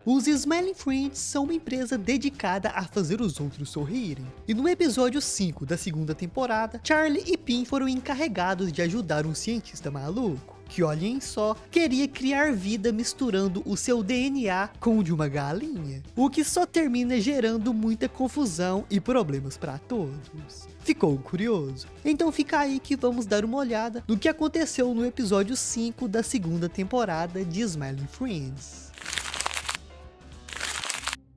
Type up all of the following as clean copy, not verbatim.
Os Smiling Friends são uma empresa dedicada a fazer os outros sorrirem. E no episódio 5 da segunda temporada, Charlie e Pin foram encarregados de ajudar um cientista maluco, que olhem só, queria criar vida misturando o seu DNA com o de uma galinha, o que só termina gerando muita confusão e problemas para todos. Ficou curioso? Então fica aí que vamos dar uma olhada no que aconteceu no episódio 5 da segunda temporada de Smiling Friends.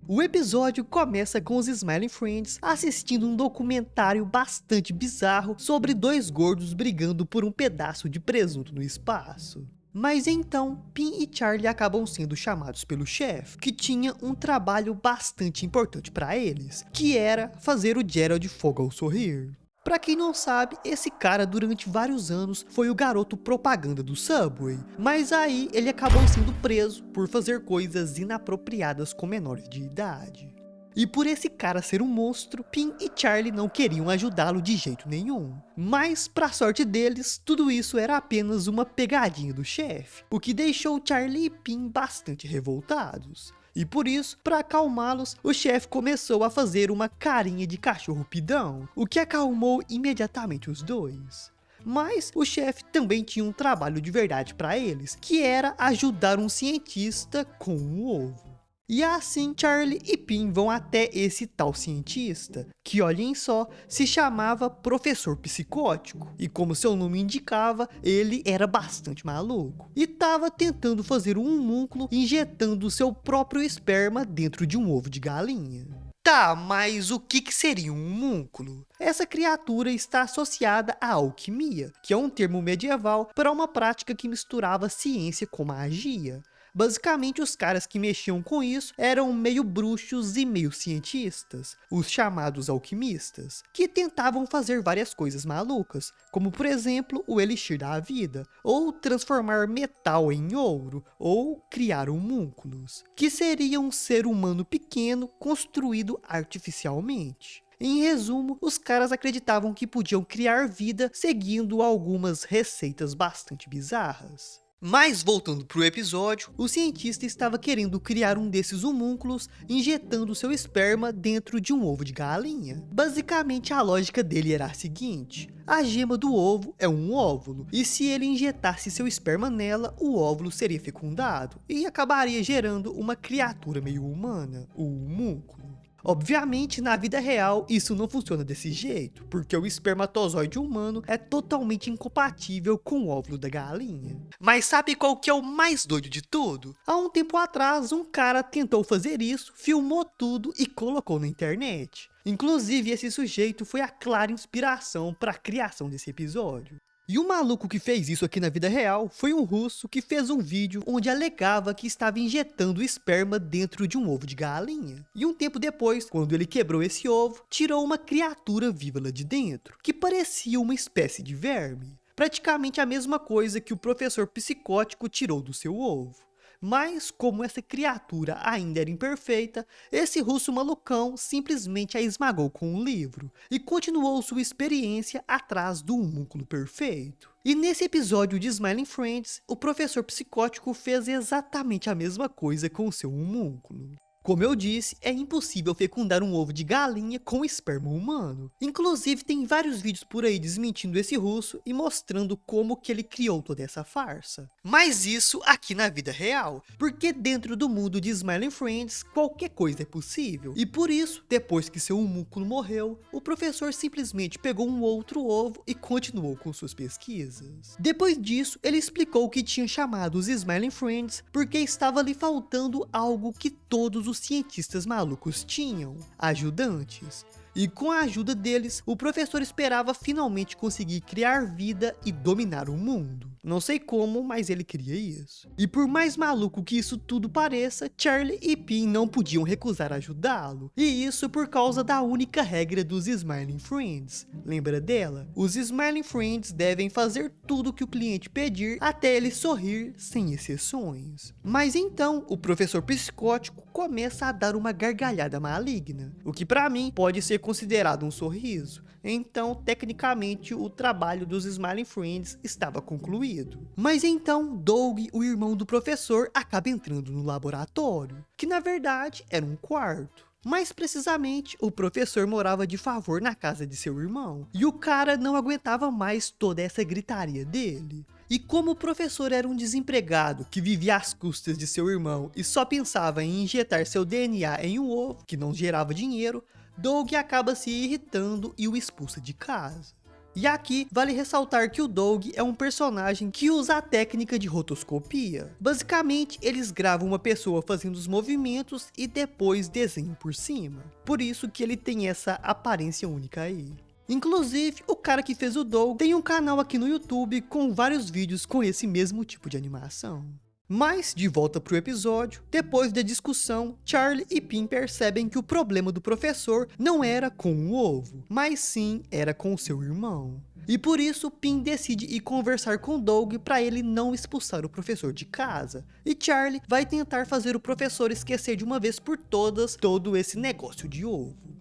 O episódio começa com os Smiling Friends assistindo um documentário bastante bizarro sobre dois gordos brigando por um pedaço de presunto no espaço. Mas então, Pin e Charlie acabam sendo chamados pelo chefe, que tinha um trabalho bastante importante para eles, que era fazer o Gerald Fogle sorrir. Pra quem não sabe, esse cara durante vários anos foi o garoto propaganda do Subway, mas aí ele acabou sendo preso por fazer coisas inapropriadas com menores de idade. E por esse cara ser um monstro, Pin e Charlie não queriam ajudá-lo de jeito nenhum. Mas, pra sorte deles, tudo isso era apenas uma pegadinha do chefe, o que deixou Charlie e Pin bastante revoltados. E por isso, para acalmá-los, o chefe começou a fazer uma carinha de cachorro pidão, o que acalmou imediatamente os dois. Mas o chefe também tinha um trabalho de verdade para eles, que era ajudar um cientista com um ovo. E assim Charlie e Pin vão até esse tal cientista, que olhem só, se chamava Professor Psicótico, e como seu nome indicava, ele era bastante maluco, e estava tentando fazer um homúnculo injetando seu próprio esperma dentro de um ovo de galinha. Tá, mas o que seria um homúnculo? Essa criatura está associada à alquimia, que é um termo medieval para uma prática que misturava ciência com magia. Basicamente, os caras que mexiam com isso eram meio bruxos e meio cientistas, os chamados alquimistas, que tentavam fazer várias coisas malucas, como por exemplo o elixir da vida, ou transformar metal em ouro, ou criar homúnculos, que seria um ser humano pequeno construído artificialmente. Em resumo, os caras acreditavam que podiam criar vida seguindo algumas receitas bastante bizarras. Mas voltando para o episódio, o cientista estava querendo criar um desses homúnculos injetando seu esperma dentro de um ovo de galinha. Basicamente a lógica dele era a seguinte: a gema do ovo é um óvulo, e se ele injetasse seu esperma nela, o óvulo seria fecundado e acabaria gerando uma criatura meio humana, o homúnculo. Obviamente, na vida real, isso não funciona desse jeito, porque o espermatozoide humano é totalmente incompatível com o óvulo da galinha. Mas sabe qual que é o mais doido de tudo? Há um tempo atrás, um cara tentou fazer isso, filmou tudo e colocou na internet. Inclusive, esse sujeito foi a clara inspiração para a criação desse episódio. E o maluco que fez isso aqui na vida real foi um russo que fez um vídeo onde alegava que estava injetando esperma dentro de um ovo de galinha. E um tempo depois, quando ele quebrou esse ovo, tirou uma criatura viva lá de dentro, que parecia uma espécie de verme. Praticamente a mesma coisa que o professor psicótico tirou do seu ovo. Mas, como essa criatura ainda era imperfeita, esse russo malucão simplesmente a esmagou com um livro e continuou sua experiência atrás do homúnculo perfeito. E nesse episódio de Smiling Friends, o professor psicótico fez exatamente a mesma coisa com o seu homúnculo. Como eu disse, é impossível fecundar um ovo de galinha com esperma humano. Inclusive, tem vários vídeos por aí desmentindo esse russo e mostrando como que ele criou toda essa farsa. Mas isso aqui na vida real, porque dentro do mundo de Smiling Friends, qualquer coisa é possível. E por isso, depois que seu homúnculo morreu, o professor simplesmente pegou um outro ovo e continuou com suas pesquisas. Depois disso, ele explicou que tinha chamado os Smiling Friends porque estava lhe faltando algo que todos os cientistas malucos tinham: ajudantes. E com a ajuda deles, o professor esperava finalmente conseguir criar vida e dominar o mundo. Não sei como, mas ele queria isso. E por mais maluco que isso tudo pareça, Charlie e Pin não podiam recusar ajudá-lo. E isso por causa da única regra dos Smiling Friends. Lembra dela? Os Smiling Friends devem fazer tudo que o cliente pedir até ele sorrir, sem exceções. Mas então, o professor psicótico começa a dar uma gargalhada maligna, o que pra mim pode ser considerado um sorriso. Então, tecnicamente, o trabalho dos Smiling Friends estava concluído. Mas então, Doug, o irmão do professor, acaba entrando no laboratório, que na verdade era um quarto. Mais precisamente, o professor morava de favor na casa de seu irmão, e o cara não aguentava mais toda essa gritaria dele. E como o professor era um desempregado que vivia às custas de seu irmão e só pensava em injetar seu DNA em um ovo, que não gerava dinheiro, Doug acaba se irritando e o expulsa de casa. E aqui vale ressaltar que o Doug é um personagem que usa a técnica de rotoscopia. Basicamente, eles gravam uma pessoa fazendo os movimentos e depois desenham por cima. Por isso que ele tem essa aparência única aí. Inclusive, o cara que fez o Doug tem um canal aqui no YouTube com vários vídeos com esse mesmo tipo de animação. Mas, de volta pro episódio, depois da discussão, Charlie e Pin percebem que o problema do professor não era com o ovo, mas sim era com o seu irmão. E por isso, Pin decide ir conversar com Doug para ele não expulsar o professor de casa. E Charlie vai tentar fazer o professor esquecer de uma vez por todas todo esse negócio de ovo.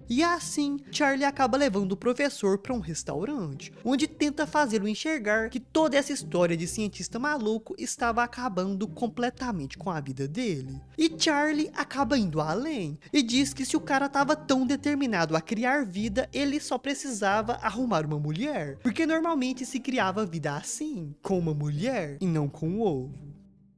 E assim, Charlie acaba levando o professor para um restaurante, onde tenta fazê-lo enxergar que toda essa história de cientista maluco estava acabando completamente com a vida dele. E Charlie acaba indo além, e diz que se o cara estava tão determinado a criar vida, ele só precisava arrumar uma mulher, porque normalmente se criava vida assim, com uma mulher e não com o ovo.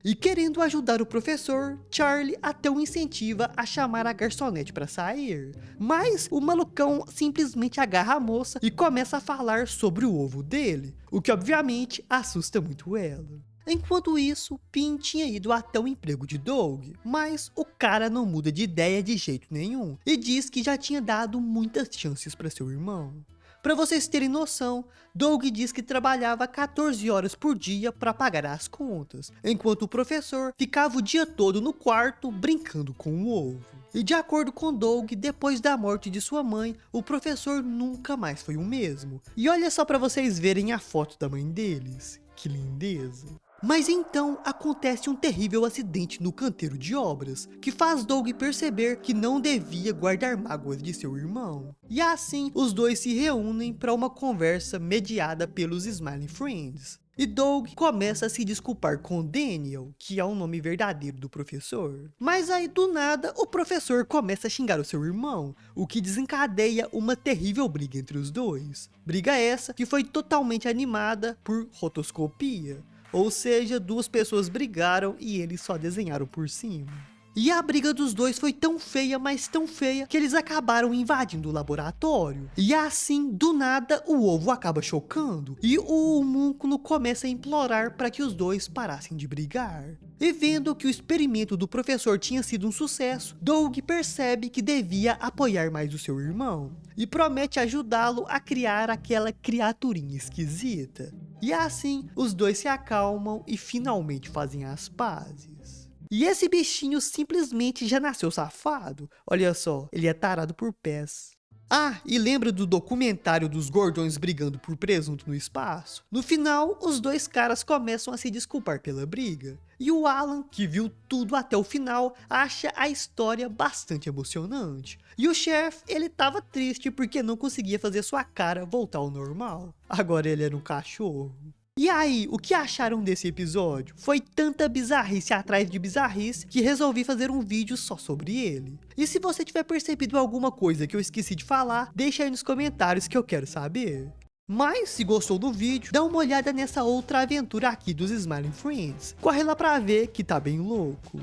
E querendo ajudar o professor, Charlie até o incentiva a chamar a garçonete para sair. Mas o malucão simplesmente agarra a moça e começa a falar sobre o ovo dele, o que obviamente assusta muito ela. Enquanto isso, Pin tinha ido até o emprego de Doug, mas o cara não muda de ideia de jeito nenhum e diz que já tinha dado muitas chances para seu irmão. Para vocês terem noção, Doug diz que trabalhava 14 horas por dia para pagar as contas, enquanto o professor ficava o dia todo no quarto brincando com o ovo. E de acordo com Doug, depois da morte de sua mãe, o professor nunca mais foi o mesmo. E olha só para vocês verem a foto da mãe deles, que lindeza. Mas então acontece um terrível acidente no canteiro de obras, que faz Doug perceber que não devia guardar mágoas de seu irmão. E assim, os dois se reúnem para uma conversa mediada pelos Smiling Friends. E Doug começa a se desculpar com Daniel, que é o nome verdadeiro do professor. Mas aí do nada, o professor começa a xingar o seu irmão, o que desencadeia uma terrível briga entre os dois. Briga essa que foi totalmente animada por rotoscopia. Ou seja, duas pessoas brigaram e eles só desenharam por cima. E a briga dos dois foi tão feia, mas tão feia, que eles acabaram invadindo o laboratório. E assim, do nada, o ovo acaba chocando. E o homúnculo começa a implorar para que os dois parassem de brigar. E vendo que o experimento do professor tinha sido um sucesso, Doug percebe que devia apoiar mais o seu irmão. E promete ajudá-lo a criar aquela criaturinha esquisita. E assim, os dois se acalmam e finalmente fazem as pazes. E esse bichinho simplesmente já nasceu safado. Olha só, ele é tarado por pés. Ah, e lembra do documentário dos gordões brigando por presunto no espaço? No final, os dois caras começam a se desculpar pela briga. E o Alan, que viu tudo até o final, acha a história bastante emocionante. E o chefe, ele tava triste porque não conseguia fazer sua cara voltar ao normal. Agora ele era um cachorro. E aí, o que acharam desse episódio? Foi tanta bizarrice atrás de bizarrice que resolvi fazer um vídeo só sobre ele. E se você tiver percebido alguma coisa que eu esqueci de falar, deixa aí nos comentários que eu quero saber. Mas, se gostou do vídeo, dá uma olhada nessa outra aventura aqui dos Smiling Friends. Corre lá pra ver que tá bem louco.